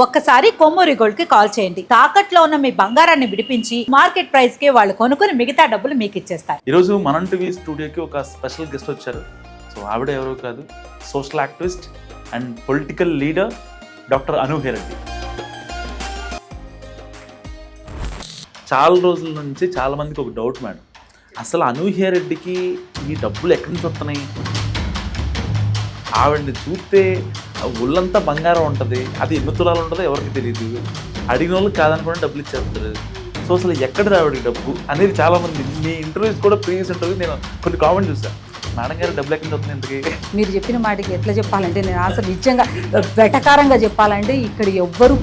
ఒక్కసారి కొమ్మూరి గోల్డ్ కి కాల్ చేయండి. తాకట్లో ఉన్న మీ బంగారాన్ని విడిపించి మార్కెట్ ప్రైస్ కి వాళ్ళు కొనుక్కుని మిగతా డబ్బులు మీకు ఇచ్చేస్తారు. ఈరోజు మనం టీవీ స్టూడియోకి ఒక స్పెషల్ గెస్ట్ వచ్చారు. సో ఆవిడ ఎవరో కాదు, social activist and political leader doctor Anuhya Reddy. చాలా రోజుల నుంచి చాలా మందికి ఒక డౌట్ మేడం, అసలు అనూహ్య రెడ్డికి ఈ డబ్బులు ఎక్కడి నుంచి వస్తున్నాయి? ఆవిడని చూస్తే ఒళ్ళంతా బంగారం ఉంటుంది, అది ఎన్ని తులాలు ఉంటుందో ఎవరికి తెలియదు, అడిగిన వాళ్ళు కాదనుకుని డబ్బులు ఇచ్చేస్తారు. సో అసలు ఎక్కడ రావిడికి డబ్బు అనేది చాలామంది, మీ ఇంటర్వ్యూస్ కూడా ప్రీవియస్ ఇంటర్వ్యూ నేను కొన్ని కామెంట్ చూసాను, మేడం గారు డబ్బులు ఎక్కడి నుంచి వస్తుంది ఇంతకీ? మీరు చెప్పిన మాటకి ఎట్లా చెప్పాలంటే, నేను అసలు నిజంగా వెటకారంగా చెప్పాలంటే ఇక్కడ ఎవ్వరు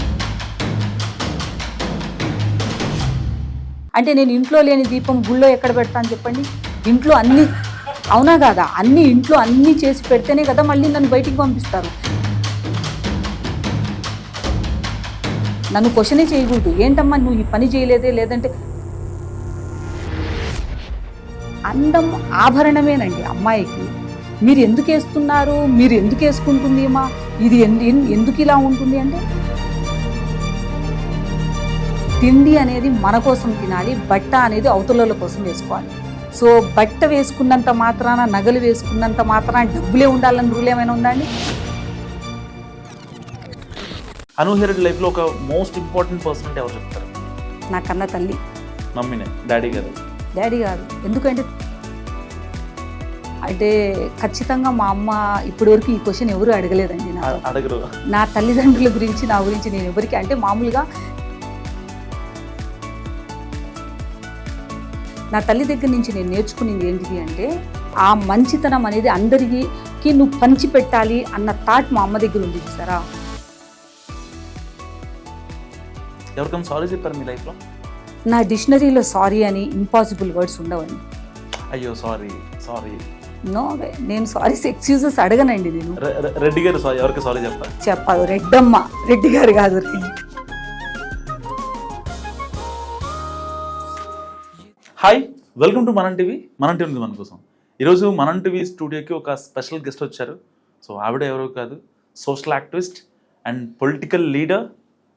అంటే నేను ఇంట్లో లేని దీపం గుళ్ళో ఎక్కడ పెడతాను చెప్పండి? ఇంట్లో అన్ని, అవునా కాదా? అన్ని ఇంట్లో అన్నీ చేసి పెడితేనే కదా మళ్ళీ నన్ను బయటికి పంపిస్తారు. నన్ను క్వశ్చనే చేయకూడదు, ఏంటమ్మా నువ్వు ఈ పని చేయలేదే, లేదంటే అందం ఆభరణమేనండి అమ్మాయికి. మీరు ఎందుకు వేస్తున్నారు, మీరు ఎందుకు వేసుకుంటుంది మా ఇది ఎందుకు ఇలా ఉంటుంది అంటే, తిండి అనేది మన కోసం తినాలి, బట్ట అనేది అవతల కోసం వేసుకోవాలి. సో బట్ట వేసుకున్నంత మాత్రాన, నగలు వేసుకున్నంత మాత్రాన డబ్బులే ఉండాలని రూల్ ఏమైనా ఉందండి? అనూహ్య రెడ్డి లైఫ్లో ఒక మోస్ట్ ఇంపార్టెంట్ పర్సన్ అంటే ఎవరు చెప్తారు? నా కన్న తల్లి. మమ్మీనే, డాడీ గారు? డాడీ కాదు. ఎందుకంటే అంటే ఖచ్చితంగా మా అమ్మ ఇప్పటివరకు ఈ క్వశ్చన్ ఎవరు అడగలేదండి. అడగరు. నా తల్లిదండ్రుల గురించి, నా గురించి నేను ఎవరికి అంటే, మామూలుగా నా తల్లి దగ్గర నుంచి నేను నేర్చుకునేది ఏంటిది అంటే, ఆ మంచితనం అనేది అందరికీ నువ్వు పంచి పెట్టాలి అన్న థాట్ మా అమ్మ దగ్గర ఉంది చూసారా. ఎవరికైనా సారీ చెప్పారు మీ లైఫ్లో? నా డిక్షనరీలో సారీ అని ఇంపాసిబుల్ వర్డ్స్ ఉండవండి. అయ్యో సారీ సారీ నో వే, నేను సారీస్ ఎక్స్క్యూజెస్ అడగనండి. నేను రెడ్డి గారు సారీ, ఎవరికి సారీ చెప్తారు? చెప్పాలి, రెడ్డమ్మ, రెడ్డి గారు కాదు, రెడ్డి. హాయ్, వెల్కమ్ టు మనం టీవీ. మనం టీవీ మన కోసం ఈరోజు మనం టీవీ స్టూడియోకి ఒక స్పెషల్ గెస్ట్ వచ్చారు. సో ఆవిడ ఎవరో కాదు, social activist and political leader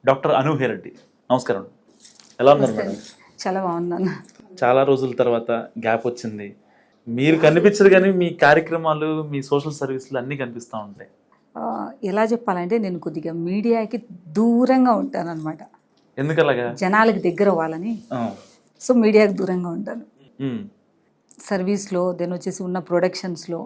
doctor Anuhya Reddy. నమస్కారం, ఎలా ఉన్నారు మేడం? చాలా బాగున్నాను. చాలా రోజుల తర్వాత గ్యాప్ వచ్చింది, మీరు కనిపించరు కానీ మీ కార్యక్రమాలు, మీ సోషల్ సర్వీసులు అన్నీ కనిపిస్తూ ఉంటాయి. ఎలా చెప్పాలంటే, నేను కొద్దిగా మీడియాకి దూరంగా ఉంటాను అనమాట. ఎందుకు అలాగా? జనాలకు దగ్గర అవ్వాలని. సో మీడియాకి దూరంగా ఉంటాను. సర్వీస్లో దెన్ వచ్చేసి ఉన్న ప్రొడక్షన్స్లో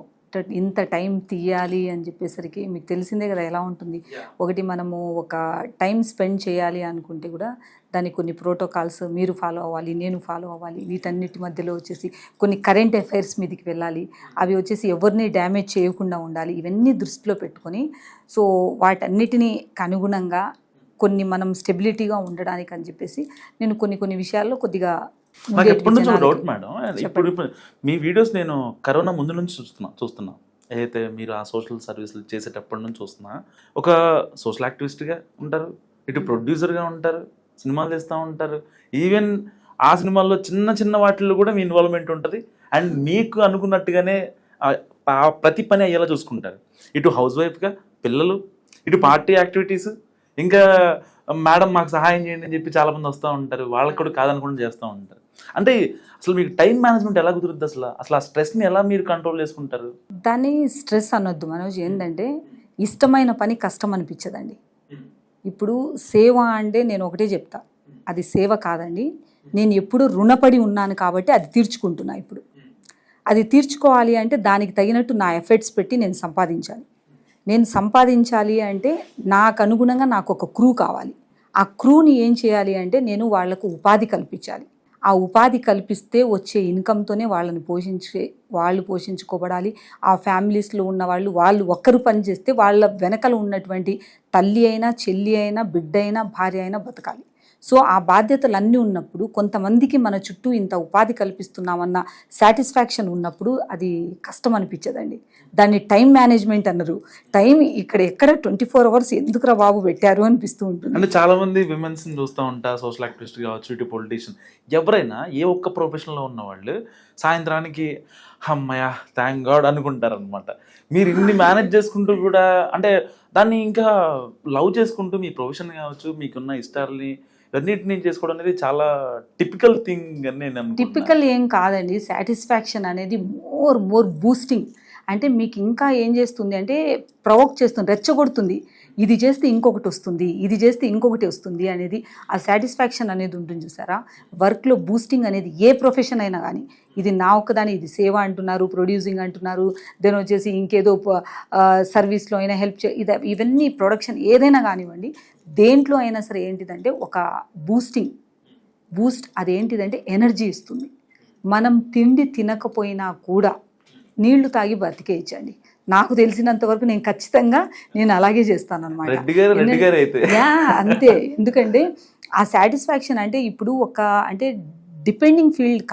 ఇంత టైం తీయాలి అని చెప్పేసరికి మీకు తెలిసిందే కదా ఎలా ఉంటుంది. ఒకటి మనము ఒక టైం స్పెండ్ చేయాలి అనుకుంటే కూడా దానికి కొన్ని ప్రోటోకాల్స్ మీరు ఫాలో అవ్వాలి, నేను ఫాలో అవ్వాలి. వీటన్నిటి మధ్యలో వచ్చేసి కొన్ని కరెంట్ అఫైర్స్ మీదకి వెళ్ళాలి, అవి వచ్చేసి ఎవరిని డ్యామేజ్ చేయకుండా ఉండాలి. ఇవన్నీ దృష్టిలో పెట్టుకొని, సో వాటన్నిటినీ అనుగుణంగా కొన్ని మనం స్టెబిలిటీగా ఉండడానికి అని చెప్పేసి నేను కొన్ని విషయాల్లో కొద్దిగా. నాకు ఎప్పటి నుంచో డౌట్ మేడం, ఇప్పుడు మీ వీడియోస్ నేను కరోనా ముందు నుంచి చూస్తున్నా. ఏదైతే మీరు ఆ సోషల్ సర్వీసులు చేసేటప్పటి నుంచి చూస్తున్నా. ఒక సోషల్ యాక్టివిస్ట్గా ఉంటారు, ఇటు ప్రొడ్యూసర్గా ఉంటారు, సినిమాలు తీస్తూ ఉంటారు. ఈవెన్ ఆ సినిమాల్లో చిన్న వాటిల్లో కూడా మీ ఇన్వాల్వ్మెంట్ ఉంటుంది. అండ్ మీకు అనుకున్నట్టుగానే ప్రతి పని అయ్యేలా చూసుకుంటారు. ఇటు హౌస్ వైఫ్గా, పిల్లలు, ఇటు పార్టీ యాక్టివిటీస్, ఇంకా మేడం మాకు సహాయం చేయండి అని చెప్పి చాలామంది వస్తూ ఉంటారు, వాళ్ళకి కూడా కాదనుకుంటూ చేస్తూ ఉంటారు. అంటే అసలు మీకు టైం మేనేజ్మెంట్ ఎలా కుదురుద్ది? అసలు ఆ స్ట్రెస్ని ఎలా మీరు కంట్రోల్ చేసుకుంటారు? దాన్ని స్ట్రెస్ అనొద్దు మనోజ్. ఏంటంటే ఇష్టమైన పని కష్టం అనిపించదండి. ఇప్పుడు సేవ అంటే నేను ఒకటే చెప్తా, అది సేవ కాదండి. నేను ఎప్పుడు రుణపడి ఉన్నాను కాబట్టి అది తీర్చుకుంటున్నా. ఇప్పుడు అది తీర్చుకోవాలి అంటే దానికి తగినట్టు నా ఎఫర్ట్స్ పెట్టి నేను సంపాదించాలి అంటే నాకు అనుగుణంగా నాకు ఒక క్రూ కావాలి. ఆ క్రూని ఏం చేయాలి అంటే నేను వాళ్లకు ఉపాధి కల్పించాలి. ఆ ఉపాధి కల్పిస్తే వచ్చే ఇన్కమ్తోనే వాళ్ళు పోషించుకోబడాలి. ఆ ఫ్యామిలీస్లో ఉన్న వాళ్ళు ఒక్కరు పని చేస్తే వాళ్ళ వెనకలు ఉన్నటువంటి తల్లి అయినా, చెల్లి అయినా, బిడ్డ అయినా, భార్య అయినా బతకాలి. సో ఆ బాధ్యతలు అన్నీ ఉన్నప్పుడు కొంతమందికి మన చుట్టూ ఇంత ఉపాధి కల్పిస్తున్నామన్న సాటిస్ఫాక్షన్ ఉన్నప్పుడు అది కష్టం అనిపించదండి. దాన్ని టైం మేనేజ్మెంట్ అన్నారు. టైం ఎక్కడ 24 అవర్స్ ఎందుకురా బాబు పెట్టారు అనిపిస్తూ ఉంటుంది. అంటే చాలా మంది విమెన్స్ చూస్తూ ఉంటా, సోషల్ యాక్టివిస్ట్ కావచ్చు, ఇటు పొలిటీషియన్, ఎవరైనా ఏ ఒక్క ప్రొఫెషన్లో ఉన్న వాళ్ళు సాయంత్రానికి అమ్మయ్య థ్యాంక్ గాడ్ అనుకుంటారు అనమాట. మీరు ఇన్ని మేనేజ్ చేసుకుంటూ కూడా అంటే దాన్ని ఇంకా లవ్ చేసుకుంటూ మీ ప్రొఫెషన్ కావచ్చు, మీకున్న ఇష్టాలని ఇవన్నిటిని చేసుకోవడం అనేది చాలా టిపికల్ థింగ్ అని నేను అనుకుంటున్నాను. టిపికల్ ఏం కాదండి. సాటిస్ఫాక్షన్ అనేది మోర్ బూస్టింగ్. అంటే మీకు ఇంకా ఏం చేస్తుంది అంటే ప్రొవోక్ చేస్తుంది, రెచ్చగొడుతుంది. ఇది చేస్తే ఇంకొకటి వస్తుంది, ఇది చేస్తే ఇంకొకటి వస్తుంది అనేది ఆ సాటిస్ఫాక్షన్ అనేది ఉంటుంది చూసారా. వర్క్లో బూస్టింగ్ అనేది ఏ ప్రొఫెషన్ అయినా కానీ, ఇది నా ఒక్కదాని, ఇది సేవ అంటున్నారు, ప్రొడ్యూసింగ్ అంటున్నారు, దెన్ వచ్చేసి ఇంకేదో సర్వీస్లో అయినా హెల్ప్ ఇవన్నీ ప్రొడక్షన్ ఏదైనా కానివ్వండి, దేంట్లో అయినా సరే ఏంటిదంటే ఒక బూస్ట్ అదేంటిదంటే ఎనర్జీ ఇస్తుంది. మనం తిండి తినకపోయినా కూడా నీళ్లు తాగి బతికేయచ్చండి. నాకు తెలిసినంత వరకు నేను అలాగే చేస్తాను అనమాట. అంతే. ఎందుకంటే ఆ సాటిస్ఫాక్షన్ అంటే ఇప్పుడు అంటే డిపెండింగ్ ఫీల్డ్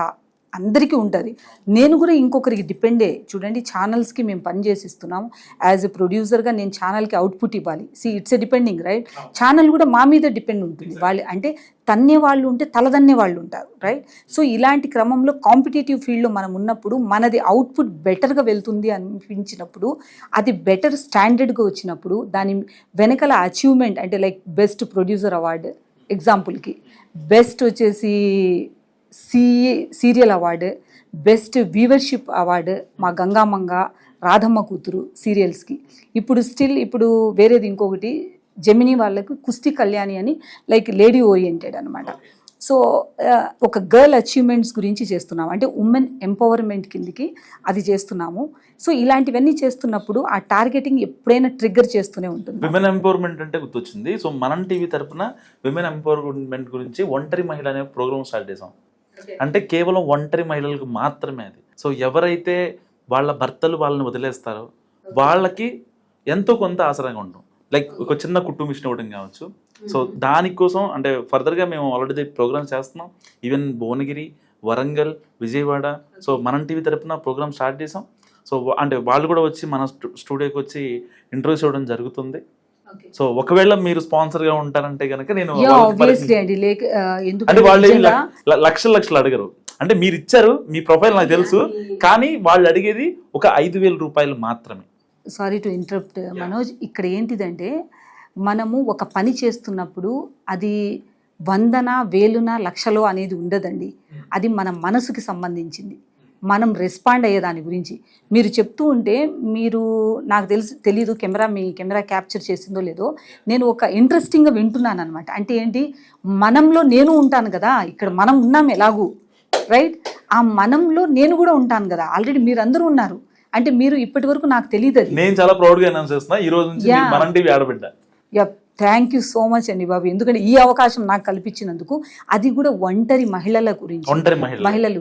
అందరికీ ఉంటుంది. నేను కూడా ఇంకొకరికి డిపెండే. చూడండి, ఛానల్స్కి మేము పని చేసిస్తున్నాము. యాజ్ ఎ ప్రొడ్యూసర్గా నేను ఛానల్కి అవుట్పుట్ ఇవ్వాలి. It's a depending, right? Channel కూడా మా మీద డిపెండ్ ఉంటుంది. వాళ్ళు అంటే తన్నే వాళ్ళు ఉంటే తలదన్నే వాళ్ళు ఉంటారు, రైట్? సో ఇలాంటి క్రమంలో కాంపిటేటివ్ ఫీల్డ్లో మనం ఉన్నప్పుడు మనది అవుట్పుట్ బెటర్గా వెళ్తుంది అనిపించినప్పుడు, అది బెటర్ స్టాండర్డ్గా వచ్చినప్పుడు, దాని వెనకాల అచీవ్మెంట్ అంటే లైక్ బెస్ట్ ప్రొడ్యూసర్ అవార్డు ఎగ్జాంపుల్కి, బెస్ట్ వచ్చేసి serial award, best viewership award మా గంగామంగ, రాధమ్మ కూతురు సీరియల్స్కి. ఇప్పుడు వేరేది ఇంకొకటి జెమినీ వాళ్ళకు కుస్తీ కళ్యాణి అని, లైక్ లేడీ ఓరియంటెడ్ అనమాట. సో ఒక గర్ల్ అచీవ్మెంట్స్ గురించి చేస్తున్నాము, అంటే ఉమెన్ ఎంపవర్మెంట్ కిందికి అది చేస్తున్నాము. సో ఇలాంటివన్నీ చేస్తున్నప్పుడు ఆ టార్గెటింగ్ ఎప్పుడైనా ట్రిగ్గర్ చేస్తూనే ఉంటుంది. విమెన్ ఎంపవర్మెంట్ అంటే గుర్తొచ్చింది. సో మనం టీవీ తరఫున విమెన్ ఎంపవర్మెంట్ గురించి ఒంటరి మహిళ అనే ప్రోగ్రామ్ స్టార్ట్ చేసాం. అంటే కేవలం ఒంటరి మహిళలకు మాత్రమే అది. సో ఎవరైతే వాళ్ళ భర్తలు వాళ్ళని వదిలేస్తారో వాళ్ళకి ఎంతో కొంత ఆసరంగా ఉంటాం. లైక్ ఒక చిన్న కుటుంబ ఇష్టం ఇవ్వడం కావచ్చు. సో దానికోసం అంటే ఫర్దర్గా మేము ఆల్రెడీ ప్రోగ్రామ్స్ చేస్తున్నాం. ఈవెన్ భువనగిరి, వరంగల్, విజయవాడ. సో మనం టీవీ తరఫున ప్రోగ్రామ్ స్టార్ట్ చేసాం. సో అంటే వాళ్ళు కూడా వచ్చి మన స్టూడియోకి వచ్చి ఇంటర్వ్యూస్ ఇవ్వడం జరుగుతుంది. సో ఒకవేళ మీరు స్పాన్సర్ గా ఉంటారంటే కనుక నేను అంటే వాళ్ళు లక్షలు అడగరు. అంటే మీరు ఇచ్చారు మీ ప్రొఫైల్ నాకు తెలుసు, కానీ వాళ్ళు అడిగేది ఒక 5,000 రూపాయలు మాత్రమే. Sorry to interrupt Manoj. ఇక్కడ ఏంటిదంటే మనము ఒక పని చేస్తున్నప్పుడు అది 100, 1000, లక్షలో అనేది ఉండదండి. అది మన మనసుకి సంబంధించింది. మనం రెస్పాండ్ అయ్యే దాని గురించి మీరు చెప్తూ ఉంటే, నాకు తెలీదు మీ కెమెరా క్యాప్చర్ చేసిందో లేదో, నేను ఒక ఇంట్రెస్టింగ్గా వింటున్నాను అనమాట. అంటే ఏంటి, మనంలో నేను ఉంటాను కదా, ఇక్కడ మనం ఉన్నాం ఎలాగూ, రైట్? ఆ మనంలో నేను కూడా ఉంటాను కదా, ఆల్రెడీ మీరు అందరూ ఉన్నారు. అంటే మీరు ఇప్పటి వరకు నాకు తెలియదు. నేను చాలా ప్రౌడ్గా అనౌన్స్ చేస్తున్నా ఈ రోజు నుంచి మనం టీవీ ఆడబిడ్డ. థ్యాంక్ యూ సో మచ్ అండి బాబు. ఎందుకంటే ఈ అవకాశం నాకు కల్పించినందుకు. అది కూడా ఒంటరి మహిళల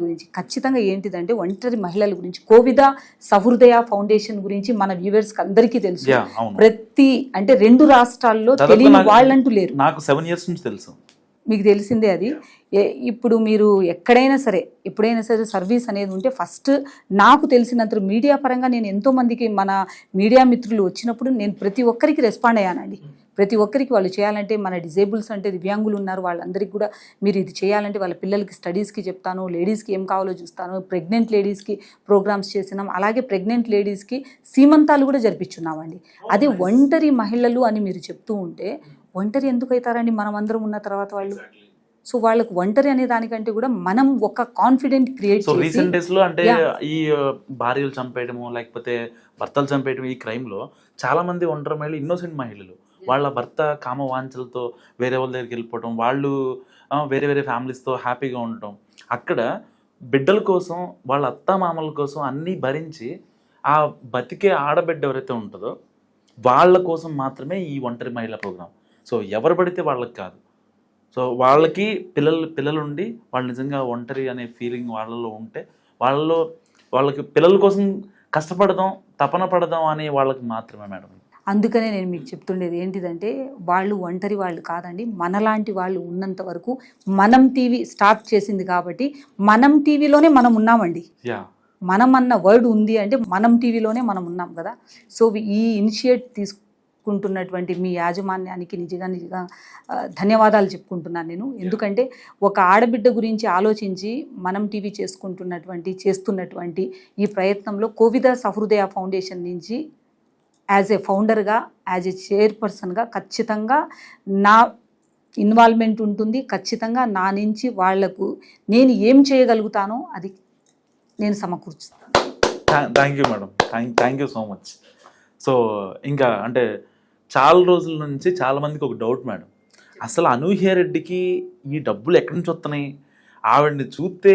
గురించి ఖచ్చితంగా ఏంటిదంటే ఒంటరి మహిళల గురించి కోవిద సహృదయ ఫౌండేషన్ గురించి మన వ్యూవర్స్కి అందరికీ తెలుసు. అంటే 2 రాష్ట్రాల్లో తెలియని వాళ్ళంటూ లేరు. నాకు 7 years నుంచి తెలుసు. మీకు తెలిసిందే అది. ఇప్పుడు మీరు ఎప్పుడైనా సరే సర్వీస్ అనేది ఉంటే ఫస్ట్ నాకు తెలిసినంత మీడియా పరంగా నేను ఎంతోమందికి మన మీడియా మిత్రులు వచ్చినప్పుడు నేను ప్రతి ఒక్కరికి రెస్పాండ్ అయ్యానండి. ప్రతి ఒక్కరికి వాళ్ళు చేయాలంటే, మన డిజేబుల్స్ అంటే దివ్యాంగులు ఉన్నారు వాళ్ళందరికీ కూడా మీరు ఇది చేయాలంటే వాళ్ళ పిల్లలకి స్టడీస్కి చెప్తాను, లేడీస్కి ఏం కావాలో చూస్తాను. ప్రెగ్నెంట్ లేడీస్కి ప్రోగ్రామ్స్ చేసినాం. అలాగే ప్రెగ్నెంట్ లేడీస్కి సీమంతాలు కూడా జరిపించున్నామండి. అదే ఒంటరి మహిళలు అని మీరు చెప్తూ ఉంటే, ఒంటరి ఎందుకు అవుతారండి మనం అందరం ఉన్న తర్వాత వాళ్ళు? సో వాళ్ళకు ఒంటరి అనే దానికంటే కూడా మనం ఒక కాన్ఫిడెంట్ క్రియేట్ చేసి. రీసెంట్ డేస్ లో అంటే ఈ భార్యలు చంపేయడము లేకపోతే భర్తలు చంపేయడం, ఈ క్రైమ్ లో చాలా మంది ఒంటరి మహిళలు, ఇన్నోసెంట్ మహిళలు వాళ్ళ భర్త కామ వాంఛలతో వేరే వాళ్ళ దగ్గరికి వెళ్ళిపోవడం, వాళ్ళు వేరే ఫ్యామిలీస్తో హ్యాపీగా ఉండటం, అక్కడ బిడ్డల కోసం వాళ్ళ అత్తామామల కోసం అన్నీ భరించి ఆ బతికే ఆడబిడ్డ ఎవరైతే ఉంటుందో వాళ్ళ కోసం మాత్రమే ఈ ఒంటరి మహిళ ప్రోగ్రాం. సో ఎవరు పడితే వాళ్ళకి కాదు. సో వాళ్ళకి పిల్లలు ఉండి వాళ్ళు నిజంగా ఒంటరి అనే ఫీలింగ్ వాళ్ళలో ఉంటే వాళ్ళకి పిల్లల కోసం కష్టపడదాం, తపన పడదాం అనే వాళ్ళకి మాత్రమే మేడం. అందుకనే నేను మీకు చెప్తుండేది ఏంటిదంటే వాళ్ళు ఒంటరి వాళ్ళు కాదండి, మనలాంటి వాళ్ళు ఉన్నంత వరకు మనం టీవీ స్టార్ట్ చేసింది కాబట్టి మనం టీవీలోనే మనం ఉన్నామండి. యా మనం అన్న వర్డ్ ఉంది అంటే మనం టీవీలోనే మనం ఉన్నాం కదా. సో ఈ ఇనిషియేట్ తీసుకుంటున్నటువంటి మీ యాజమాన్యానికి నిజంగా ధన్యవాదాలు చెప్పుకుంటున్నాను నేను. ఎందుకంటే ఒక ఆడబిడ్డ గురించి ఆలోచించి మనం టీవీ చేస్తున్నటువంటి ఈ ప్రయత్నంలో కోవిద సహృదయ ఫౌండేషన్ నుంచి యాజ్ ఏ ఫౌండర్గా, యాజ్ ఏ చైర్పర్సన్గా ఖచ్చితంగా నా ఇన్వాల్వ్మెంట్ ఉంటుంది. ఖచ్చితంగా నా నుంచి వాళ్లకు నేను ఏం చేయగలుగుతానో అది నేను సమకూర్చుతాను. Thank you madam, thank you so much. So ఇంకా అంటే చాలా రోజుల నుంచి చాలామందికి ఒక డౌట్ మేడం, అసలు అనూహ్య రెడ్డికి ఈ డబ్బులు ఎక్కడి నుంచి వస్తున్నాయి? ఆవిడని చూస్తే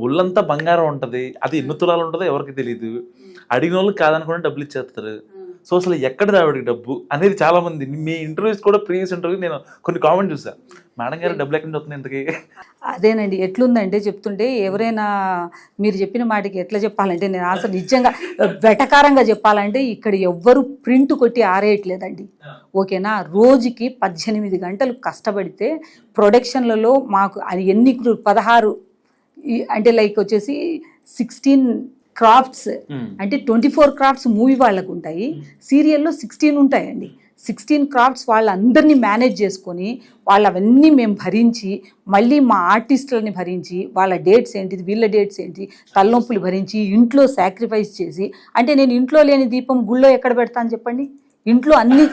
ఒళ్ళంతా బంగారం ఉంటుంది, అది ఎన్ని తులాలు ఉంటుందో ఎవరికి తెలియదు, అడిగిన వాళ్ళకి కాదనుకుంటే డబ్బులు ఇచ్చేస్తారు. సో అసలు ఎక్కడ రావిడికి డబ్బు అనేది చాలా మంది మీ ఇంటర్వ్యూస్ కూడా ప్రీవియస్ ఇంటర్వ్యూ నేను కొన్ని కామెంట్ చూసాను, మేడం గారు డబ్బులు ఎక్కడి నుంచి వస్తుంది ఇంతకీ? అదేనండి, ఎట్లుందంటే చెప్తుంటే ఎవరైనా మీరు చెప్పిన మాటకి ఎట్లా చెప్పాలంటే నేను అసలు నిజంగా వెటకారంగా చెప్పాలంటే ఇక్కడ ఎవ్వరు ప్రింట్ కొట్టి ఆరేయట్లేదండి. ఓకేనా, రోజుకి 18 గంటలు కష్టపడితే ప్రొడక్షన్లలో మాకు అది ఎన్ని 16 అంటే లైక్ వచ్చేసి 16 క్రాఫ్ట్స్ అంటే 24 క్రాఫ్ట్స్ మూవీ వాళ్ళకు ఉంటాయి, సీరియల్లో 16 ఉంటాయండి. 16 క్రాఫ్ట్స్ వాళ్ళందరినీ మేనేజ్ చేసుకొని వాళ్ళవన్నీ మేము భరించి మళ్ళీ మా ఆర్టిస్టులని భరించి వాళ్ళ డేట్స్ ఏంటిది వీళ్ళ డేట్స్ ఏంటి తలనొప్పులు భరించి ఇంట్లో సాక్రిఫైస్ చేసి, అంటే నేను ఇంట్లో లేని దీపం గుళ్ళో ఎక్కడ పెడతాను చెప్పండి? ఇంట్లో అన్ని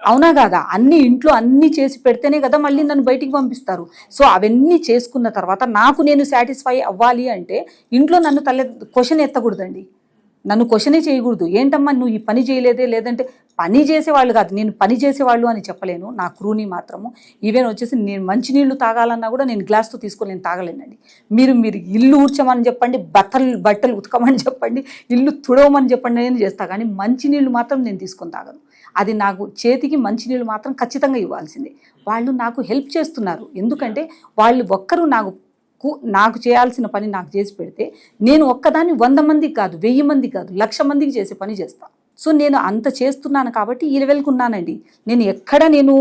అవునా కాదా, అన్ని ఇంట్లో అన్ని చేసి పెడితేనే కదా మళ్ళీ నన్ను బయటికి పంపిస్తారు. సో అవన్నీ చేసుకున్న తర్వాత నాకు నేను సాటిస్ఫై అవ్వాలి అంటే ఇంట్లో నన్ను క్వశ్చన్ ఎత్తకూడదండి, నన్ను క్వశ్చనే చేయకూడదు. ఏంటమ్మా నువ్వు ఈ పని చేయలేదే, లేదంటే పని చేసేవాళ్ళు కాదు, నేను పని చేసేవాళ్ళు అని చెప్పలేను నా క్రూని మాత్రము. ఈవెన్ వచ్చేసి నేను మంచినీళ్ళు తాగాలన్నా కూడా నేను గ్లాస్తో తీసుకొని నేను తాగలేనండి. మీరు ఇల్లు ఊడ్చమని చెప్పండి, బట్టలు ఉతకమని చెప్పండి, ఇల్లు తుడవమని చెప్పండి, నేను చేస్తా, కానీ మంచినీళ్ళు మాత్రం నేను తీసుకొని తాగను. అది నాకు చేతికి మంచినీళ్ళు మాత్రం ఖచ్చితంగా ఇవ్వాల్సిందే. వాళ్ళు నాకు హెల్ప్ చేస్తున్నారు, ఎందుకంటే వాళ్ళు ఒక్కరు నాకు చేయాల్సిన పని నాకు చేసి పెడితే నేను ఒక్కదాన్ని 100 మందికి కాదు, 1000 మందికి కాదు, 1,00,000 మందికి చేసే పని చేస్తాను. సో నేను అంత చేస్తున్నాను కాబట్టి ఈ లెవెల్కి ఉన్నానండి. నేను నేను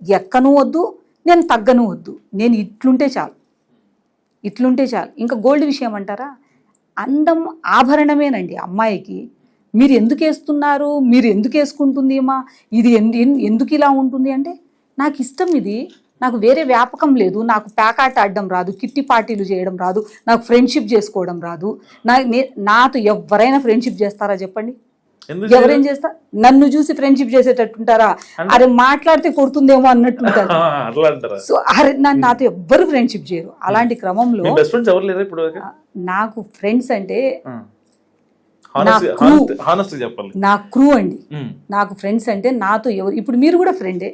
ఎక్కను వద్దు, నేను తగ్గను వద్దు, నేను ఇట్లుంటే చాలు. ఇంకా గోల్డ్ విషయం అంటారా, అందం ఆభరణమేనండి అమ్మాయికి. మీరు ఎందుకు వేస్తున్నారు, మీరు ఎందుకు వేసుకుంటుంది అమ్మా, ఇది ఎందుకు ఇలా ఉంటుంది అంటే నాకు ఇష్టం, ఇది నాకు వేరే వ్యాపకం లేదు, నాకు ప్యాకాట ఆడడం రాదు, కిట్టి పార్టీలు చేయడం రాదు, నాకు ఫ్రెండ్షిప్ చేసుకోవడం రాదు. నాతో ఎవరైనా ఫ్రెండ్షిప్ చేస్తారా చెప్పండి? ఎవరేం చేస్తారు? నన్ను చూసి ఫ్రెండ్షిప్ చేసేటట్టుంటారా? అరే మాట్లాడితే కొడుతుందేమో అన్నట్టుంటారు. సో అరే నాతో ఎవ్వరు ఫ్రెండ్షిప్ చేయరు. అలాంటి క్రమంలో నాకు ఫ్రెండ్స్ అంటే నా క్రూ అండి. నాకు ఫ్రెండ్స్ అంటే నాతో ఎవరు, ఇప్పుడు మీరు కూడా ఫ్రెండే,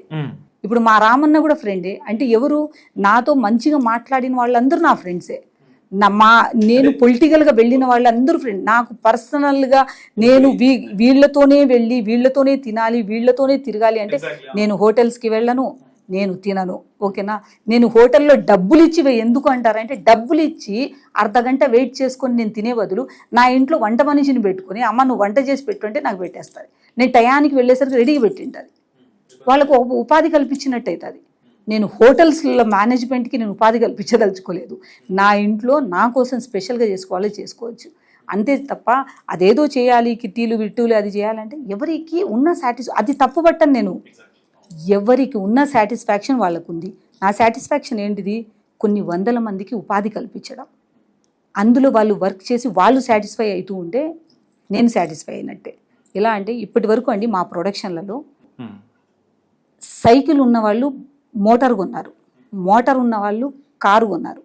ఇప్పుడు మా రామన్న కూడా ఫ్రెండే. అంటే ఎవరు నాతో మంచిగా మాట్లాడిన వాళ్ళందరూ నా ఫ్రెండ్సే. నేను పొలిటికల్గా వెళ్ళిన వాళ్ళందరూ ఫ్రెండ్. నాకు పర్సనల్గా నేను వీళ్ళతోనే వెళ్ళి వీళ్ళతోనే తినాలి వీళ్ళతోనే తిరగాలి అంటే నేను హోటల్స్కి వెళ్ళను, నేను తినను. ఓకేనా, నేను హోటల్లో డబ్బులు ఇచ్చి ఎందుకు అంటారంటే డబ్బులు ఇచ్చి అర్ధగంట వెయిట్ చేసుకొని నేను తినే బదులు నా ఇంట్లో వంట మనిషిని పెట్టుకొని అమ్మ నువ్వు వంట చేసి పెట్టు అంటే నాకు పెట్టేస్తుంది. నేను టయానికి వెళ్ళేసరికి రెడీగా పెట్టింటుంది, వాళ్ళకు ఉపాధి కల్పించినట్టు అవుతుంది. నేను హోటల్స్లో మేనేజ్మెంట్కి నేను ఉపాధి కల్పించదలుచుకోలేదు. నా ఇంట్లో నా కోసం స్పెషల్గా చేసుకోవచ్చు అంతే తప్ప అదేదో చేయాలి కిట్టీలు విట్టూలు అది చేయాలంటే ఎవరికి ఉన్న అది తప్పు పట్టను నేను. ఎవరికి ఉన్న సాటిస్ఫాక్షన్ వాళ్ళకు ఉంది. నా సాటిస్ఫాక్షన్ ఏంటిది? కొన్ని 100 మందికి ఉపాధి కల్పించడం, అందులో వాళ్ళు వర్క్ చేసి వాళ్ళు సాటిస్ఫై అవుతూ ఉంటే నేను సాటిస్ఫై అయినట్టే. ఎలా అంటే ఇప్పటి వరకు అండి మా ప్రొడక్షన్లలో సైకిల్ ఉన్నవాళ్ళు మోటార్ కొన్నారు, మోటార్ ఉన్న వాళ్ళు కారు కొన్నారు.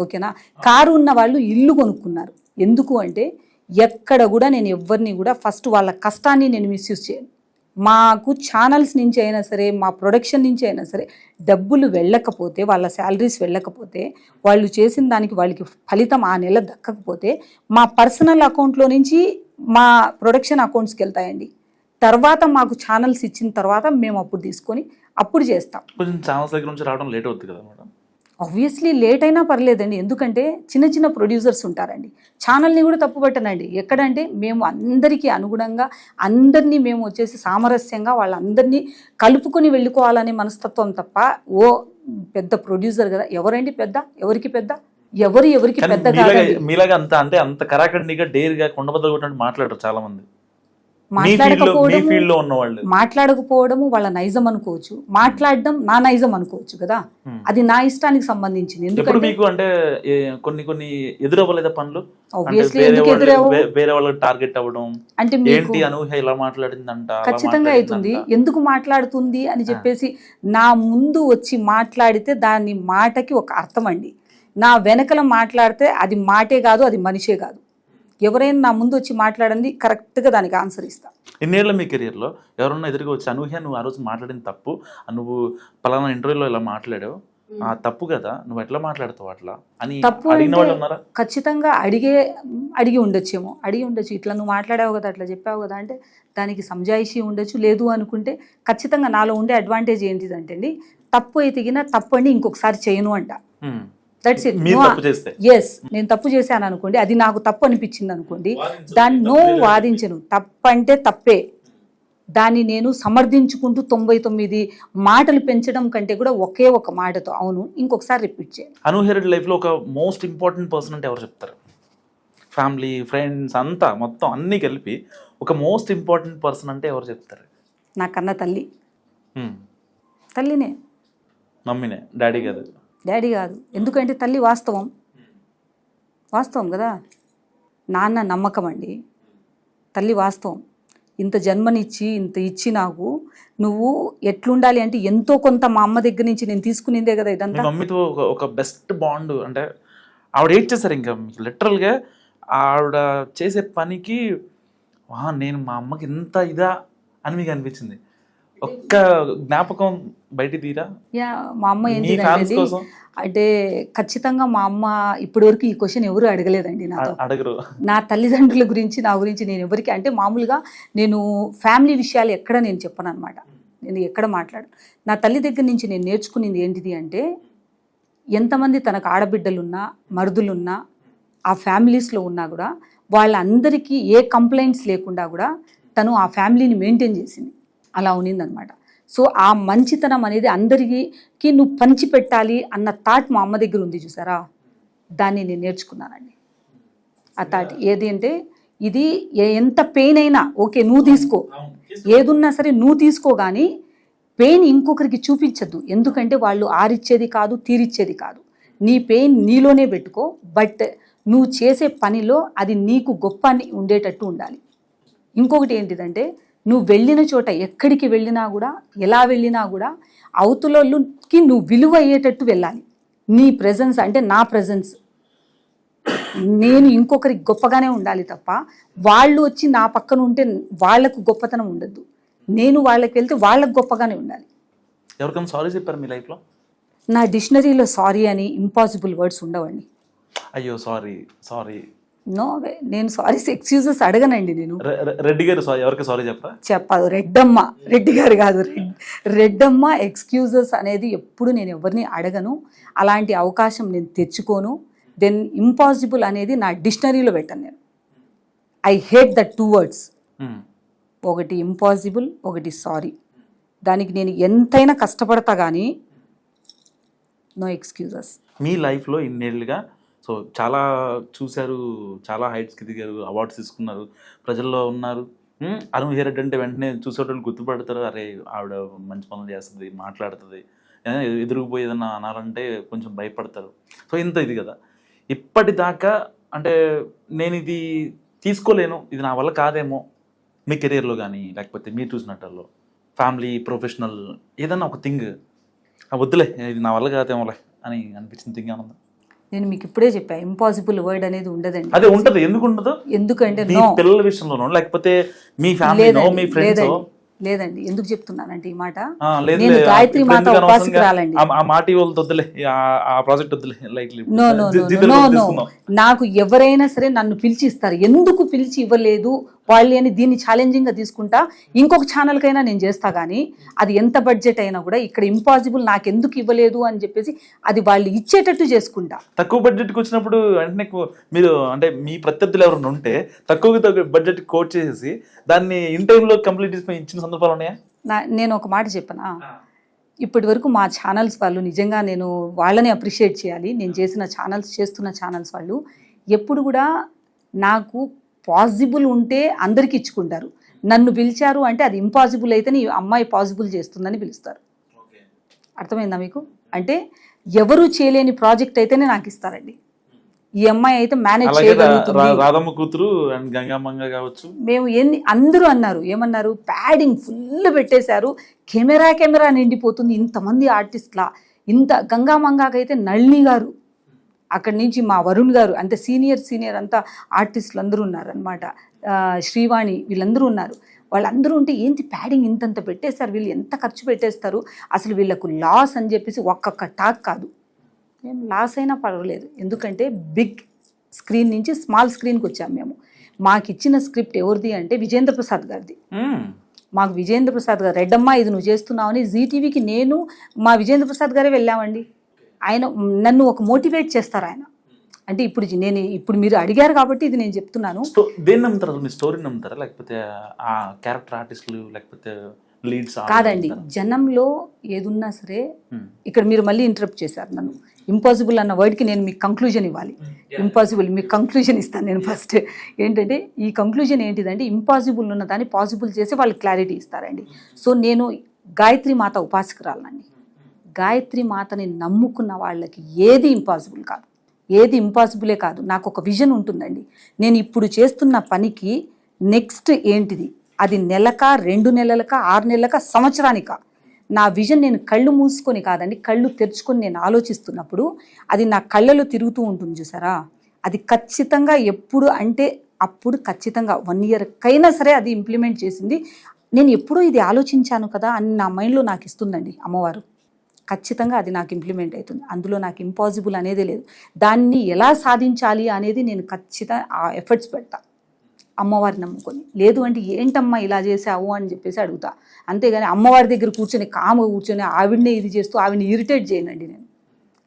ఓకేనా, కారు ఉన్న వాళ్ళు ఇల్లు కొనుక్కున్నారు. ఎందుకు అంటే ఎక్కడ కూడా నేను ఎవరిని కూడా ఫస్ట్ వాళ్ళ కష్టాన్ని నేను మిస్యూజ్ చేయను. మాకు ఛానల్స్ నుంచి అయినా సరే మా ప్రొడక్షన్ నుంచి అయినా సరే డబ్బులు వెళ్ళకపోతే, వాళ్ళ శాలరీస్ వెళ్ళకపోతే, వాళ్ళు చేసిన దానికి వాళ్ళకి ఫలితం ఆ నెల దక్కకపోతే మా పర్సనల్ అకౌంట్లో నుంచి మా ప్రొడక్షన్ అకౌంట్స్కి వెళ్తాయండి. తర్వాత మాకు ఛానల్స్ ఇచ్చిన తర్వాత మేము అప్పుడు తీసుకొని అప్పుడు చేస్తాం. కొంచెం ఛానల్స్ దగ్గర నుంచి రావడం లేట్ అవుతుంది కదా మేడం? ఆబ్వియస్లీ లేట్ అయినా పర్లేదండి, ఎందుకంటే చిన్న చిన్న ప్రొడ్యూసర్స్ ఉంటారండి. ఛానల్ని కూడా తప్పుపట్టనండి. ఎక్కడంటే మేము అందరికీ అనుగుణంగా అందరినీ మేము వచ్చేసి సామరస్యంగా వాళ్ళందరినీ కలుపుకొని వెళ్ళుకోవాలనే మనస్తత్వం తప్ప, ఓ పెద్ద ప్రొడ్యూసర్ కదా, ఎవరండి పెద్ద, ఎవరికి పెద్ద, ఎవరికి పెద్ద కాదండి. మీలాగా అంత అంటే అంత కరాఖండిగా డేర్గా కొండబద్దలు కొట్టినట్టు మాట్లాడరు చాలా మంది. మాట్లాడకపోవడము వాళ్ళ నైజం అనుకోవచ్చు, మాట్లాడడం నా నైజం అనుకోవచ్చు కదా, అది నా ఇష్టానికి సంబంధించింది. ఎందుకంటే మీకు అంటే కొన్ని ఎదురవ్వలేదా పనులు, ఆబ్వియస్లీ ఎందుకు వేరే వాళ్ళకి టార్గెట్ అవ్వడం, అంటే ఏంటి అనూహ్య ఇలా మాట్లాడిందంట, ఖచ్చితంగా అవుతుంది. ఎందుకు మాట్లాడుతుంది అని చెప్పేసి నా ముందు వచ్చి మాట్లాడితే దాని మాటకి ఒక అర్థం అండి. నా వెనకల మాట్లాడితే అది మాటే కాదు, అది మనిషే కాదు. ఎవరైనా నా ముందు వచ్చి మాట్లాడింది కరెక్ట్గా దానికి ఆన్సర్ ఇస్తా. ఇన్నేళ్ళ మీ కెరియర్లో ఎవరన్నా ఎదురుగా వచ్చి అనూహ్య నువ్వు ఆ రోజు మాట్లాడిన తప్పు, నువ్వు పలానా ఇంటర్వ్యూలో ఇలా మాట్లాడావు, తప్పు కదా, నువ్వు ఎట్లా మాట్లాడతావు అట్లా అని అడిగిన వాళ్ళు ఉన్నారా? ఖచ్చితంగా అడిగి ఉండొచ్చేమో, ఇట్లా నువ్వు మాట్లాడావు కదా, అట్లా చెప్పావు కదా అంటే దానికి సంజాయిషి ఉండొచ్చు. లేదు అనుకుంటే ఖచ్చితంగా నాలో ఉండే అడ్వాంటేజ్ ఏంటిదంటే అండి, తప్పు ఎతికిన తప్పు అండి ఇంకొకసారి చేయను అంట. That's it. ఎస్, నేను తప్పు చేశాను అనుకోండి, అది నాకు తప్పు అనిపించింది అనుకోండి, దాన్ని వాదించను. తప్పు అంటే తప్పే, దాన్ని నేను సమర్థించుకుంటూ 99 మాటలు పెంచడం కంటే కూడా ఒకే ఒక మాటతో అవును ఇంకొకసారి రిపీట్ చేయాలి. అనూహ్య రెడ్డి లైఫ్లో ఒక మోస్ట్ ఇంపార్టెంట్ పర్సన్ అంటే ఎవరు చెప్తారు? ఫ్యామిలీ, ఫ్రెండ్స్ అంతా మొత్తం అన్నీ కలిపి ఒక మోస్ట్ ఇంపార్టెంట్ పర్సన్ అంటే ఎవరు చెప్తారు? నాకన్నా తల్లినే. మమ్మీనే, డాడీ కాదు? డాడీ కాదు, ఎందుకంటే తల్లి వాస్తవం కదా, నాన్న నమ్మకం అండి, తల్లి వాస్తవం. ఇంత జన్మనిచ్చి ఇంత ఇచ్చి నాకు నువ్వు ఎట్లుండాలి అంటే ఎంతో కొంత మా అమ్మ దగ్గర నుంచి నేను తీసుకునిందే కదా ఇదంతా. మమ్మీతో ఒక బెస్ట్ బాండ్ అంటే ఆవిడ ఏం చేశారు, ఇంకా లిటరల్గా ఆవిడ చేసే పనికి నేను మా అమ్మకి ఇంత ఇదా అని మీకు అనిపించింది? ఒక్క జ్ఞాపకం బయట తీరా? మా అమ్మ ఏంటి అంటే ఖచ్చితంగా మా అమ్మ ఇప్పటి వరకు ఈ క్వశ్చన్ ఎవరు అడగలేదండి నాతో. అడగరు. నా తల్లిదండ్రుల గురించి నా గురించి నేను ఎవరికి అంటే మామూలుగా నేను ఫ్యామిలీ విషయాలు ఎక్కడ నేను చెప్పను అనమాట, నేను ఎక్కడ మాట్లాడు. నా తల్లి దగ్గర నుంచి నేను నేర్చుకునేది ఏంటిది అంటే, ఎంతమంది తనకు ఆడబిడ్డలున్నా మరుదులున్నా ఆ ఫ్యామిలీస్లో ఉన్నా కూడా వాళ్ళందరికీ ఏ కంప్లైంట్స్ లేకుండా కూడా తను ఆ ఫ్యామిలీని మెయింటైన్ చేసింది, అలా ఉన్నిందనమాట. సో ఆ మంచితనం అనేది అందరికీ నువ్వు పంచిపెట్టాలి అన్న థాట్ మా అమ్మ దగ్గర ఉంది చూసారా, దాన్ని నేను నేర్చుకున్నానండి. ఆ థాట్ ఏది అంటే, ఇది ఎంత పెయిన్ అయినా ఓకే నువ్వు తీసుకో, ఏదున్నా సరే నువ్వు తీసుకో, కానీ పెయిన్ ఇంకొకరికి చూపించద్దు. ఎందుకంటే వాళ్ళు ఆరిచ్చేది కాదు, తీరిచ్చేది కాదు. నీ పెయిన్ నీలోనే పెట్టుకో, బట్ నువ్వు చేసే పనిలో అది నీకు గొప్ప ఉండేటట్టు ఉండాలి. ఇంకొకటి ఏంటిదంటే, నువ్వు వెళ్ళిన చోట ఎక్కడికి వెళ్ళినా కూడా, ఎలా వెళ్ళినా కూడా అవతలకి నువ్వు విలువ అయ్యేటట్టు వెళ్ళాలి. నీ ప్రెజెన్స్ అంటే నా ప్రెజెన్స్, నేను ఇంకొకరికి గొప్పగానే ఉండాలి తప్ప వాళ్ళు వచ్చి నా పక్కన ఉంటే వాళ్లకు గొప్పతనం ఉండద్దు. నేను వాళ్ళకి వెళ్తే వాళ్ళకు గొప్పగానే ఉండాలి. ఎవరికైనా సారీ చెప్పారు మీ లైఫ్లో? నా డిక్షనరీలో సారీ అని ఇంపాసిబుల్ వర్డ్స్ ఉండవండి. అయ్యో సారీ నో వే, నేను సారీస్ ఎక్స్క్యూజెస్ అడగనండి. నేను రెడ్డి గారు ఎవరికి సారీ చెప్పదు, రెడ్డి గారు కాదు, రెడ్డమ్మ ఎక్స్క్యూజెస్ అనేది ఎప్పుడు నేను ఎవరిని అడగను, అలాంటి అవకాశం నేను తెచ్చుకోను. దెన్ ఇంపాసిబుల్ అనేది నా డిక్షనరీలో పెట్టను నేను. ఐ హేట్ దట్ 2 words, ఒకటి ఇంపాసిబుల్, ఒకటి సారీ. దానికి నేను ఎంతైనా కష్టపడతా కానీ నో ఎక్స్క్యూజెస్. మీ లైఫ్లో ఇన్నేళ్ళుగా సో చాలా చూశారు, చాలా హైట్స్కి దిగారు, అవార్డ్స్ తీసుకున్నారు, ప్రజల్లో ఉన్నారు. అనూహ్య రెడ్డి అంటే వెంటనే చూసేటోళ్ళు గుర్తుపడతారు, అరే ఆవిడ మంచి పనులు చేస్తుంది, మాట్లాడుతుంది, ఎదురుకుపోయి ఏదన్నా అనాలంటే కొంచెం భయపడతారు. సో ఇంత ఇది కదా, ఇప్పటిదాకా అంటే నేను ఇది తీసుకోలేను, ఇది నా వల్ల కాదేమో, మీ కెరియర్లో కానీ లేకపోతే మీరు చూసినట్టల్లో ఫ్యామిలీ, ప్రొఫెషనల్ ఏదన్నా ఒక థింగ్ వద్దులే ఇది నా వల్ల కాదేమోలే అని అనిపించిన థింగ్ ఏమన్నా? నేను మీకు ఇప్పుడే చెప్పా, ఇంపాసిబుల్ వర్డ్ అనేది ఉండదండి. అదే ఉంటది, ఎందుకు ఉండదు? ఎందుకంటే పిల్లల విషయంలోనో లేకపోతే మీ ఫ్యామిలీనో మీ ఫ్రెండ్స్? లేదండి, ఎందుకు చెప్తున్నానంటే ఈ మాట, నేను గాయత్రి మాత ఉపాసకురాలండి. ఆ మాట వద్దులే, ఆ ప్రాజెక్ట్ వద్దులే, లైక్లీ నో, నాకు ఎవరైనా సరే నన్ను పిలిచి ఇస్తారు. ఎందుకు పిలిచి ఇవ్వలేదు వాళ్ళు అని దీన్ని ఛాలెంజింగ్గా తీసుకుంటా ఇంకొక ఛానల్కైనా నేను చేస్తా, కానీ అది ఎంత బడ్జెట్ అయినా కూడా ఇక్కడ ఇంపాసిబుల్, నాకు ఎందుకు ఇవ్వలేదు అని చెప్పేసి అది వాళ్ళు ఇచ్చేటట్టు చేసుకుంటా. తక్కువ బడ్జెట్కి వచ్చినప్పుడు వెంటనే మీరు అంటే మీ ప్రత్యర్థులు ఎవరైనా ఉంటే తక్కువ బడ్జెట్ కోట్ చేసేసి దాన్ని ఇన్ టైంలో కంప్లీట్ ఇచ్చిన సందర్భాలు ఉన్నాయా? నేను ఒక మాట చెప్పనా, ఇప్పటి వరకు మా ఛానల్స్ వాళ్ళు నిజంగా నేను వాళ్ళని అప్రిషియేట్ చేయాలి. నేను చేస్తున్న ఛానల్స్ వాళ్ళు ఎప్పుడు కూడా నాకు పాసిబుల్ ఉంటే అందరికి ఇచ్చుకుంటారు. నన్ను పిలిచారు అంటే అది ఇంపాసిబుల్ అయితే ఈ అమ్మాయి పాసిబుల్ చేస్తుందని పిలుస్తారు. అర్థమైందా మీకు? అంటే ఎవరు చేయలేని ప్రాజెక్ట్ అయితేనే నాకు ఇస్తారండి. ఈ అమ్మాయి అయితే మేనేజ్ చేయగలుగుతుంది. రాధమ్మ కూతురు అండ్ గంగమ్మ కావచ్చు, మేము అందరూ అన్నారు, ఏమన్నారు, ప్యాడింగ్ ఫుల్ పెట్టేశారు, కెమెరా నిండిపోతుంది, ఇంతమంది ఆర్టిస్ట్లా. ఇంత గంగామంగాకైతే నళిని గారు, అక్కడి నుంచి మా వరుణ్ గారు, అంతే సీనియర్ అంతా ఆర్టిస్టులు అందరూ ఉన్నారు అనమాట. శ్రీవాణి, వీళ్ళందరూ ఉన్నారు. వాళ్ళందరూ ఉంటే ఏంటి ప్యాడింగ్ ఇంతంత పెట్టేస్తారు, వీళ్ళు ఎంత ఖర్చు పెట్టేస్తారు, అసలు వీళ్ళకు లాస్ అని చెప్పేసి ఒక్కొక్క టాక్ కాదు. మేము లాస్ అయినా పర్వాలేదు, ఎందుకంటే బిగ్ స్క్రీన్ నుంచి స్మాల్ స్క్రీన్కి వచ్చాము మేము. మాకు ఇచ్చిన స్క్రిప్ట్ ఎవరిది అంటే విజేంద్ర ప్రసాద్ గారిది. మాకు విజేంద్ర ప్రసాద్ గారు, రెడ్డమ్మ ఇది నువ్వు చేస్తున్నావని జీటీవీకి నేను మా విజేంద్ర ప్రసాద్ గారే వెళ్ళామండి. ఆయన నన్ను ఒక మోటివేట్ చేస్తారు ఆయన. అంటే ఇప్పుడు మీరు అడిగారు కాబట్టి ఇది నేను చెప్తున్నాను. దేన్ని నమ్ముతారు? మీ స్టోరీని నమ్ముతారా, లేకపోతే ఆ క్యారెక్టర్ ఆర్టిస్టులు, లేకపోతే లీడ్స్? కాదండి, జనంలో ఏదున్నా సరే. ఇక్కడ మీరు మళ్ళీ ఇంటరప్ట్ చేశారు నన్ను. ఇంపాసిబుల్ అన్న వర్డ్కి నేను మీకు కంక్లూజన్ ఇవ్వాలి. ఇంపాసిబుల్ మీకు కంక్లూజన్ ఇస్తాను నేను ఫస్ట్. ఏంటంటే ఈ కంక్లూజన్ ఏంటిదంటే, ఇంపాసిబుల్ ఉన్న దాన్ని పాసిబుల్ చేసి వాళ్ళు క్లారిటీ ఇస్తారండి. సో నేను గాయత్రి మాత ఉపాసకురాలనండి. గాయత్రి మాతని నమ్ముకున్న వాళ్ళకి ఏది ఇంపాసిబుల్ కాదు, ఏది ఇంపాసిబులే కాదు. నాకు ఒక విజన్ ఉంటుందండి. నేను ఇప్పుడు చేస్తున్న పనికి నెక్స్ట్ ఏంటిది, అది నెలక, 2 నెలలక, 6 నెలలక, సంవత్సరానిక. నా విజన్ నేను కళ్ళు మూసుకొని కాదండి, కళ్ళు తెరుచుకొని నేను ఆలోచిస్తున్నప్పుడు అది నా కళ్ళలో తిరుగుతూ ఉంటుంది చూసారా. అది ఖచ్చితంగా ఎప్పుడు అంటే అప్పుడు ఖచ్చితంగా 1 ఇయర్కైనా సరే అది ఇంప్లిమెంట్ చేసింది. నేను ఎప్పుడూ ఇది ఆలోచించాను కదా అని నా మైండ్లో నాకు ఇస్తుందండి అమ్మవారు. ఖచ్చితంగా అది నాకు ఇంప్లిమెంట్ అవుతుంది. అందులో నాకు ఇంపాసిబుల్ అనేది లేదు. దాన్ని ఎలా సాధించాలి అనేది నేను ఖచ్చితంగా ఆ ఎఫర్ట్స్ పెడతా అమ్మవారిని నమ్ముకొని. లేదు అంటే ఏంటమ్మా ఇలా చేసావు అని చెప్పేసి అడుగుతా. అంతేగాని అమ్మవారి దగ్గర కూర్చొని ఆవిడనే ఇది చేస్తూ ఆవిడని ఇరిటేట్ చేయనండి నేను.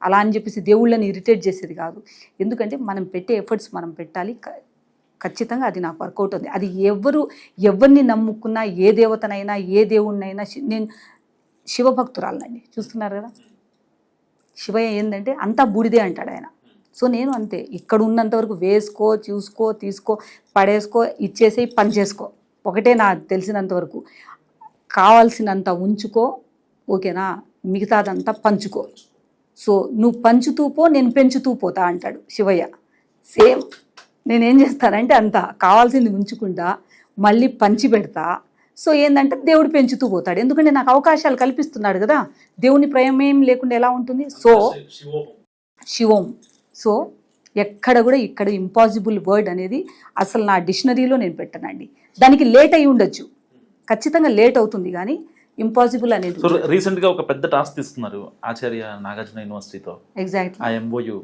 అలా అని చెప్పేసి దేవుళ్ళని ఇరిటేట్ చేసేది కాదు. ఎందుకంటే మనం పెట్టే ఎఫర్ట్స్ మనం పెట్టాలి. ఖచ్చితంగా అది నాకు వర్కౌట్ అవుతుంది. అది ఎవరిని నమ్ముకున్నా, ఏ దేవతనైనా, ఏ దేవుణ్ణైనా. నేను శివభక్తురాలనండి, చూస్తున్నారు కదా. శివయ్య ఏంటంటే అంతా బూడిదే అంటాడు ఆయన. సో నేను అంతే, ఇక్కడ ఉన్నంత వరకు వేసుకో, చూసుకో, తీసుకో, పడేసుకో, ఇచ్చేసేయి, పని చేసుకో, ఒకటే నాకు తెలిసినంత వరకు. కావాల్సినంత ఉంచుకో, ఓకేనా, మిగతాదంతా పంచుకో. సో నువ్వు పంచుతూ పో, నేను పెంచుతూ పోతా అంటాడు శివయ్య. సేమ్ నేనేం చేస్తానంటే అంతా కావాల్సింది ఉంచుకుంటా, మళ్ళీ పంచి పెడతా. సో ఏంటంటే దేవుడు పెంచుతూ పోతాడు, ఎందుకంటే నాకు అవకాశాలు కల్పిస్తున్నాడు కదా. దేవుని ప్రమేయం లేకుండా ఎలా ఉంటుంది? సో శివం. సో ఎక్కడ కూడా ఇక్కడ ఇంపాసిబుల్ వర్డ్ అనేది అసలు నా డిక్షనరీలో నేను పెట్టానండి. దానికి లేట్ అయి ఉండొచ్చు, ఖచ్చితంగా లేట్ అవుతుంది, కానీ ఇంపాసిబుల్ అనేది. రీసెంట్ గా ఒక పెద్ద టాస్క్ తీసుకున్నారు ఆచార్య నాగార్జున యూనివర్సిటీతో. ఎగ్జాక్ట్లీ. ఆ MOU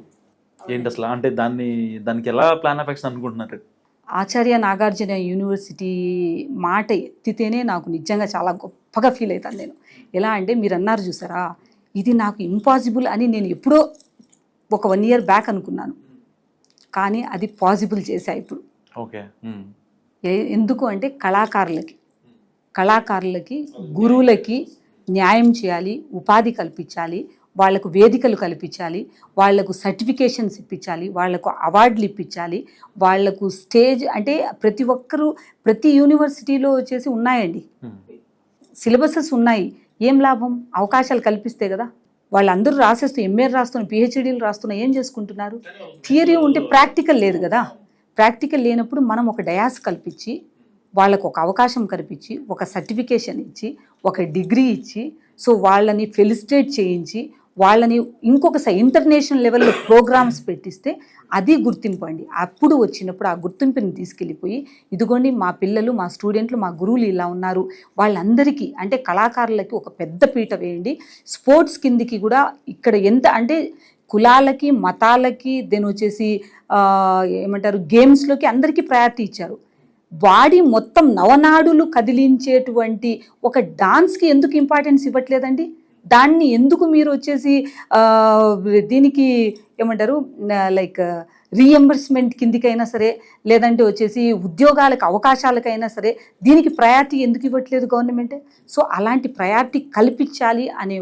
ఏంటి అసలు, అంటే దానికి ఎలా ప్లాన్ ఆఫ్ యాక్షన్ అనుకుంటున్నారు? ఆచార్య నాగార్జున యూనివర్సిటీ మాట ఎత్తితేనే నాకు నిజంగా చాలా గొప్పగా ఫీల్ అవుతాను నేను. ఎలా అంటే మీరు అన్నారు చూసారా, ఇది నాకు ఇంపాసిబుల్ అని నేను ఎప్పుడో ఒక 1 ఇయర్ బ్యాక్ అనుకున్నాను, కానీ అది పాసిబుల్ చేశా ఇప్పుడు. ఓకే. ఎందుకు అంటే కళాకారులకి గురువులకి న్యాయం చేయాలి, ఉపాధి కల్పించాలి, వాళ్లకు వేదికలు కల్పించాలి, వాళ్లకు సర్టిఫికేషన్స్ ఇప్పించాలి, వాళ్లకు అవార్డులు ఇప్పించాలి, వాళ్లకు స్టేజ్ అంటే ప్రతి ఒక్కరూ ప్రతి యూనివర్సిటీలో వచ్చేసి ఉన్నాయండి, సిలబసెస్ ఉన్నాయి. ఏం లాభం? అవకాశాలు కల్పిస్తే కదా. వాళ్ళందరూ రాసేస్తూ MA రాస్తున్న, PhDలు రాస్తున్న, ఏం చేసుకుంటున్నారు? థియరీ ఉంటే ప్రాక్టికల్ లేదు కదా. ప్రాక్టికల్ లేనప్పుడు మనం ఒక డయాస్ కల్పించి, వాళ్ళకు ఒక అవకాశం కల్పించి, ఒక సర్టిఫికేషన్ ఇచ్చి, ఒక డిగ్రీ ఇచ్చి, సో వాళ్ళని ఫెలిసిటేట్ చేయించి, వాళ్ళని ఇంకొక ఇంటర్నేషనల్ లెవెల్లో ప్రోగ్రామ్స్ పెట్టిస్తే అది గుర్తింపు అండి. అప్పుడు వచ్చినప్పుడు ఆ గుర్తింపుని తీసుకెళ్ళిపోయి, ఇదిగోండి మా పిల్లలు, మా స్టూడెంట్లు, మా గురువులు ఇలా ఉన్నారు, వాళ్ళందరికీ అంటే కళాకారులకి ఒక పెద్ద పీట వేయండి. స్పోర్ట్స్ కిందికి కూడా ఇక్కడ ఎంత అంటే కులాలకి, మతాలకి, దెన్ వచ్చేసి ఏమంటారు, గేమ్స్లోకి అందరికీ ప్రయారిటీ ఇచ్చారు. బాడీ మొత్తం నవనాడులు కదిలించేటువంటి ఒక డాన్స్కి ఎందుకు ఇంపార్టెన్స్ ఇవ్వట్లేదండి? దాన్ని ఎందుకు మీరు వచ్చేసి దీనికి ఏమంటారు లైక్ రీఎంబర్స్మెంట్ కిందికైనా సరే, లేదంటే వచ్చేసి ఉద్యోగాలకు అవకాశాలకైనా సరే దీనికి ప్రయారిటీ ఎందుకు ఇవ్వట్లేదు గవర్నమెంట్? సో అలాంటి ప్రయారిటీ కల్పించాలి అనే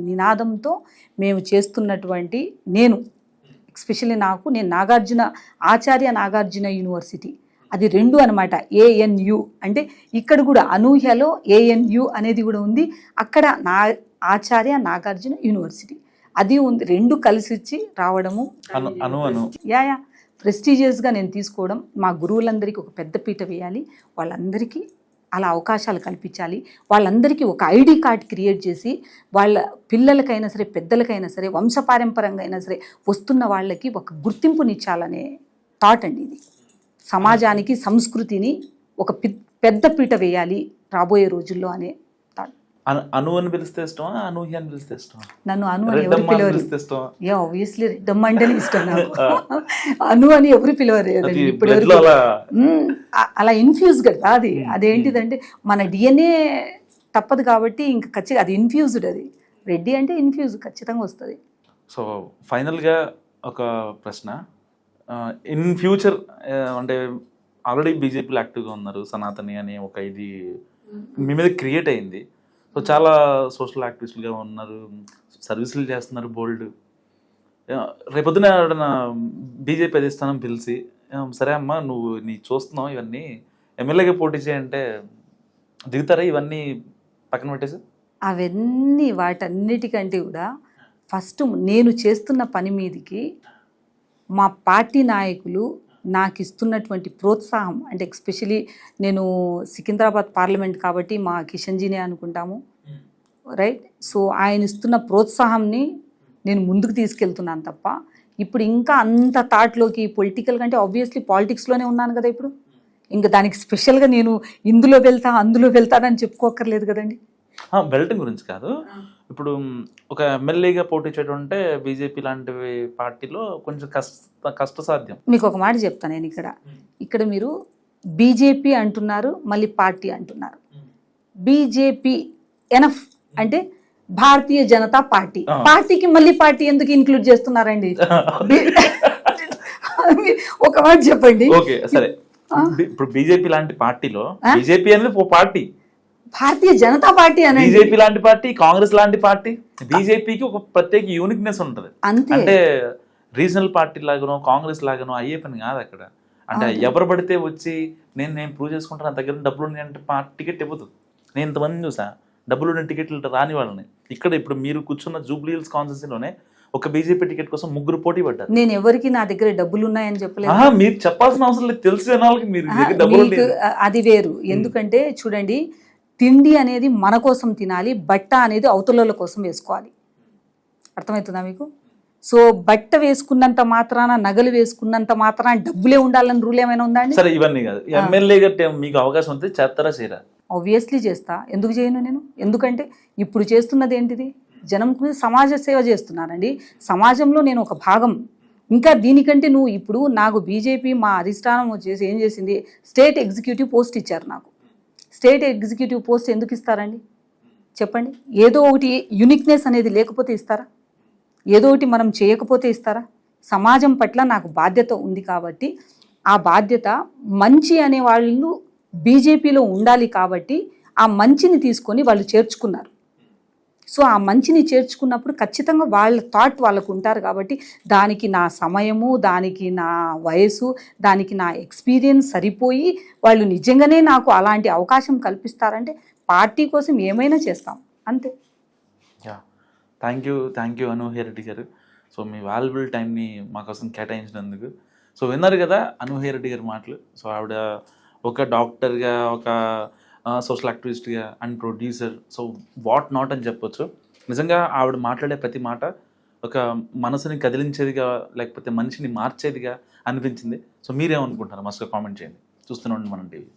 నినాదంతో మేము చేస్తున్నటువంటి, నేను ఎస్పెషల్లీ నేను ఆచార్య నాగార్జున యూనివర్సిటీ, అది 2 అనమాట. ANU అంటే ఇక్కడ కూడా అనూహ్యలో ANU అనేది కూడా ఉంది, అక్కడ ఆచార్య నాగార్జున యూనివర్సిటీ అది ఉంది. 2 కలిసి ఇచ్చి రావడము, యా ప్రెస్టీజియస్గా నేను తీసుకోవడం, మా గురువులందరికీ ఒక పెద్ద పీట వేయాలి, వాళ్ళందరికీ అలా అవకాశాలు కల్పించాలి, వాళ్ళందరికీ ఒక ఐడి కార్డ్ క్రియేట్ చేసి వాళ్ళ పిల్లలకైనా సరే పెద్దలకైనా సరే వంశపారంపరంగా అయినా సరే వస్తున్న వాళ్ళకి ఒక గుర్తింపునిచ్చాలనే థాట్ అండి ఇది. సమాజానికి సంస్కృతిని ఒక పెద్ద పీట వేయాలి రాబోయే రోజుల్లో అనే థాట్. అను అని పిలిస్తే ఇష్టమా, అనూహ్య అని పిలిస్తే ఇష్టమా? నన్ను అను అని ఎవరు పిలవరు. ఆబ్వియస్లీ రెడ్డమ్మ అంటేనే ఇష్టం నాకు. అను అని ఎవరు పిలవరు. ఇప్పుడు అలా ఇన్ఫ్యూజ్ కదా అది. అదేంటిదంటే మన DNA తప్పదు కాబట్టి ఇంకా ఖచ్చితంగా అది ఇన్ఫ్యూజ్డ్. అది రెడ్డి అంటే ఇన్ఫ్యూజ్ ఖచ్చితంగా వస్తుంది. సో ఫైనల్గా ఒక ప్రశ్న, ఇన్ ఫ్యూచర్ అంటే ఆల్రెడీ బీజేపీలో యాక్టివ్గా ఉన్నారు, సనాతని అనే ఒక ఇది మీ మీద క్రియేట్ అయింది. సో చాలా సోషల్ యాక్టివిస్టులుగా ఉన్నారు, సర్వీసులు చేస్తున్నారు బోల్డ్. రేపొద్దున ఎవరైనా బీజేపీ అధిష్టానం పిలిచి, సరే అమ్మా నువ్వు చూస్తున్నావు ఇవన్నీ ఎమ్మెల్యేగా పోటీ చేయంటే దిగుతారా? ఇవన్నీ పక్కన పెట్టేసి అవన్నీ వాటన్నిటికంటే కూడా ఫస్ట్ నేను చేస్తున్న పని మీదకి మా పార్టీ నాయకులు నాకు ఇస్తున్నటువంటి ప్రోత్సాహం, అంటే ఎస్పెషలీ నేను సికింద్రాబాద్ పార్లమెంట్ కాబట్టి మా కిషన్జీనే అనుకుంటాము, రైట్? సో ఆయన ఇస్తున్న ప్రోత్సాహంని నేను ముందుకు తీసుకెళ్తున్నాను తప్ప ఇప్పుడు ఇంకా అంత థాట్లోకి పొలిటికల్ కంటే ఆబ్వియస్లీ పాలిటిక్స్లోనే ఉన్నాను కదా ఇప్పుడు. ఇంకా దానికి స్పెషల్గా నేను ఇందులో అందులో వెళ్తానని చెప్పుకోకర్లేదు కదండి. వెళ్ళటం గురించి కాదు, ఇప్పుడు ఒక ఎమ్మెల్యేగా పోటీ చేయడం అంటే బీజేపీ లాంటివి పార్టీలో కొంచెం కష్టసాధ్యం. మీకు ఒక మాట చెప్తాను నేను ఇక్కడ మీరు బీజేపీ అంటున్నారు, మళ్ళీ పార్టీ అంటున్నారు. బీజేపీ ఎనఫ్ అంటే భారతీయ జనతా పార్టీ, పార్టీకి మళ్ళీ పార్టీ ఎందుకు ఇంక్లూడ్ చేస్తున్నారండి? ఒక మాట చెప్పండి. ఓకే సరే, ఇప్పుడు బీజేపీ లాంటి పార్టీలో బీజేపీ అనేది ఒక పార్టీ, భారతీయ జనతా పార్టీ అనేది బీజేపీ లాంటి పార్టీ, కాంగ్రెస్ లాంటి పార్టీ, బీజేపీకి ఒక ప్రత్యేక యూనిక్నెస్ ఉంటుంది. అంటే రీజనల్ పార్టీ లాగానో కాంగ్రెస్ లాగానో అయ్యే పని కాదు అక్కడ. అంటే ఎవరు పడితే వచ్చి నేను ప్రూవ్ చేసుకుంటాను, నా దగ్గర డబ్బులు ఉన్నాయంటే టికెట్ ఇవ్వదు. నేను ఇంతమంది చూసా డబ్బులు ఉన్న టికెట్లు రాని వాళ్ళని. ఇక్కడ ఇప్పుడు మీరు కూర్చున్న జూబ్లీ హిల్స్ కాన్స్టిట్యూన్సీలోనే ఒక బీజేపీ టికెట్ కోసం 3 పోటీ పడ్డారు. నేను ఎవరికి నా దగ్గర డబ్బులు ఉన్నాయని చెప్పలేదు. మీరు చెప్పాల్సిన అవసరం లేదు, తెలిసిన వాళ్ళకి మీరు అది వేరు. ఎందుకంటే చూడండి, తిండి అనేది మన కోసం తినాలి, బట్ట అనేది అవతల కోసం వేసుకోవాలి. అర్థమవుతుందా మీకు? సో బట్ట వేసుకున్నంత మాత్రాన, నగలు వేసుకున్నంత మాత్రాన డబ్బులే ఉండాలని రూల్ ఏమైనా ఉందా అండి? సరే ఇవన్నీ కాదు, ఎమ్మెల్యేగా మీకు అవకాశం ఉంటే చేస్తారా చేయరా? ఆబ్వియస్లీ చేస్తా. ఎందుకు చేయను నేను? ఎందుకంటే ఇప్పుడు చేస్తున్నది ఏంటిది? జనంకు సమాజ సేవ చేస్తున్నానండి. సమాజంలో నేను ఒక భాగం. ఇంకా దీనికంటే ఇప్పుడు నాకు బీజేపీ మా అధిష్టానం వచ్చేసి ఏం చేసింది, స్టేట్ ఎగ్జిక్యూటివ్ పోస్ట్ ఇచ్చారు నాకు. స్టేట్ ఎగ్జిక్యూటివ్ పోస్ట్ ఎందుకు ఇస్తారండి చెప్పండి? ఏదో ఒకటి యూనిక్నెస్ అనేది లేకపోతే ఇస్తారా? ఏదో ఒకటి మనం చేయకపోతే ఇస్తారా? సమాజం పట్ల నాకు బాధ్యత ఉంది కాబట్టి, ఆ బాధ్యత మంచి అనే వాళ్ళు బీజేపీలో ఉండాలి కాబట్టి ఆ మంచిని తీసుకొని వాళ్ళు చేర్చుకున్నారు. సో ఆ మంచిని చేర్చుకున్నప్పుడు ఖచ్చితంగా వాళ్ళ థాట్ వాళ్ళకు ఉంటారు కాబట్టి దానికి నా సమయము, దానికి నా వయసు, దానికి నా ఎక్స్పీరియన్స్ సరిపోయి వాళ్ళు నిజంగానే నాకు అలాంటి అవకాశం కల్పిస్తారంటే పార్టీ కోసం ఏమైనా చేస్తాం అంతే. థ్యాంక్ యూ అనూహ్య రెడ్డి గారు. సో మీ వాల్యుబుల్ టైంని మా కోసం కేటాయించినందుకు. సో విన్నారు కదా అనూహ్య రెడ్డి గారి మాటలు. సో ఆవిడ ఒక డాక్టర్గా, ఒక సోషల్ యాక్టివిస్ట్గా and producer, so what not అని చెప్పొచ్చు. నిజంగా ఆవిడ మాట్లాడే ప్రతి మాట ఒక మనసుని కదిలించేదిగా, లేకపోతే మనిషిని మార్చేదిగా అనిపించింది. సో మీరేమనుకుంటారు మస్తుగా కామెంట్ చేయండి. చూస్తూనే ఉండండి మనం టీవీ.